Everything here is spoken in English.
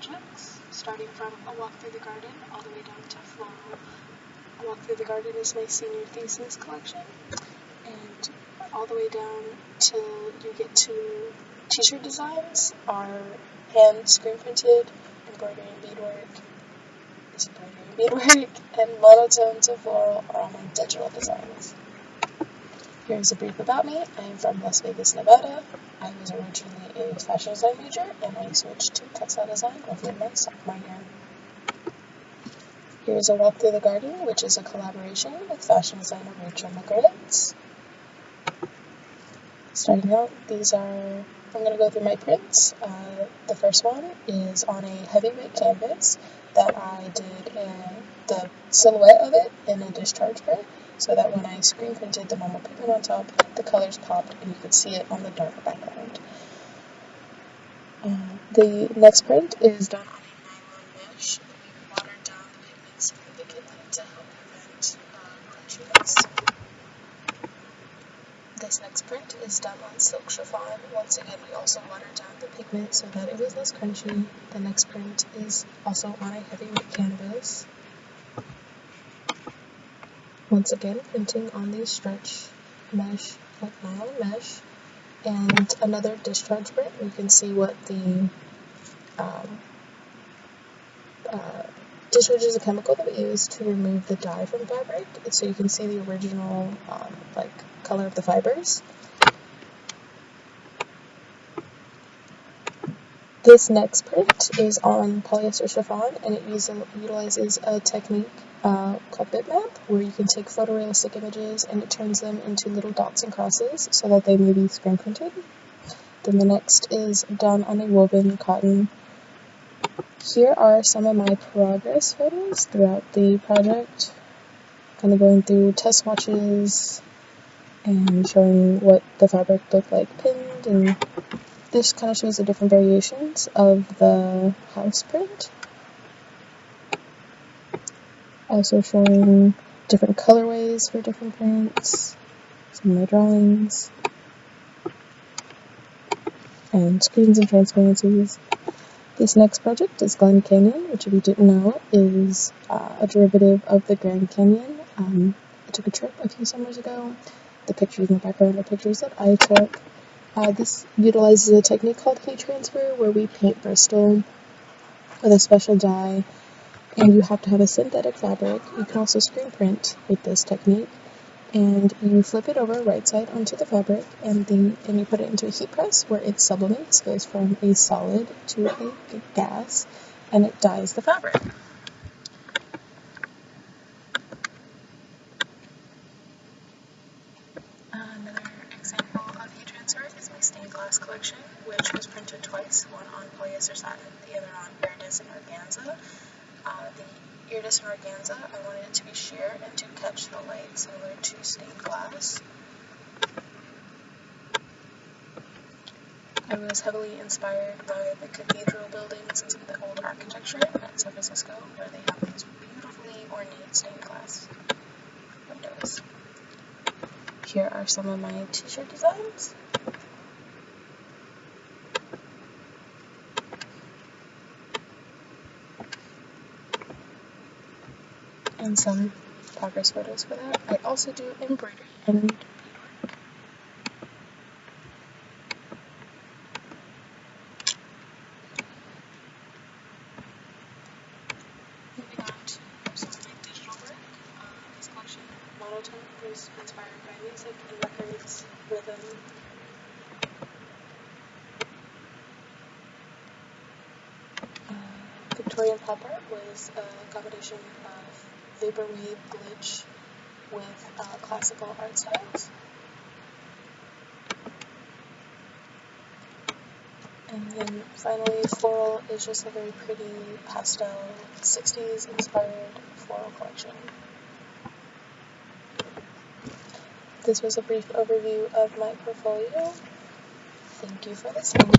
projects, starting from A Walk Through the Garden all the way down to Floral. A Walk Through the Garden is my senior thesis collection, and all the way down till you get to t-shirt designs are hand screen printed, embroidery and beadwork, and monotone to floral are all my digital designs. Here's a brief about me. I am from Las Vegas, Nevada. I was originally a fashion design major, and I switched to textile design roughly my sophomore year. Here's A Walk Through the Garden, which is a collaboration with fashion designer Rachel McGritz. Starting out, I'm going to go through my prints. The first one is on a heavyweight canvas that I did the silhouette of it in a discharge print, so that when I screen printed the normal pigment on top, the colors popped and you could see it on the dark background. The next print is done on a nylon mesh. We watered down the pigments significantly to help prevent crunchiness. This next print is done on silk chiffon. Once again, we also watered down the pigment so that it was less crunchy. The next print is also on a heavyweight canvas. Once again, printing on the stretch mesh, like nylon mesh, and another discharge print. You can see what the discharge is a chemical that we use to remove the dye from fabric, so you can see the original color of the fibers. This next print is on polyester chiffon, and it utilizes a technique called bitmap, where you can take photorealistic images and it turns them into little dots and crosses so that they may be screen printed. Then the next is done on a woven cotton. Here are some of my progress photos throughout the project, kind of going through test swatches and showing what the fabric looked like pinned, and this kind of shows the different variations of the house print. Also showing different colorways for different prints, some of my drawings, and screens and transparencies. This next project is Glen Canyon, which, if you didn't know, is a derivative of the Grand Canyon. I took a trip a few summers ago. The pictures in the background are pictures that I took. This utilizes a technique called heat transfer, where we paint Bristol with a special dye, and you have to have a synthetic fabric. You can also screen print with this technique, and you flip it over right side onto the fabric, and you put it into a heat press where it sublimates, goes from a solid to a gas, and it dyes the fabric. Another example of heat transfer is my stained glass collection, which was printed twice, one on polyester satin, the other on iridescent organza. The iridescent organza, I wanted it to be sheer and to catch the light, similar to stained glass. I was heavily inspired by the cathedral buildings and some of the old architecture at San Francisco, where they have these beautifully ornate stained glass windows. Here are some of my t-shirt designs. And some progress photos for that. I also do embroidery and moving on to some of my digital work. This collection, Monotone, was inspired by music and records, rhythm. Victorian pop art was a combination of vaporwave glitch with classical art styles. And then finally, floral is just a very pretty pastel 60s inspired floral collection. This was a brief overview of my portfolio. Thank you for listening.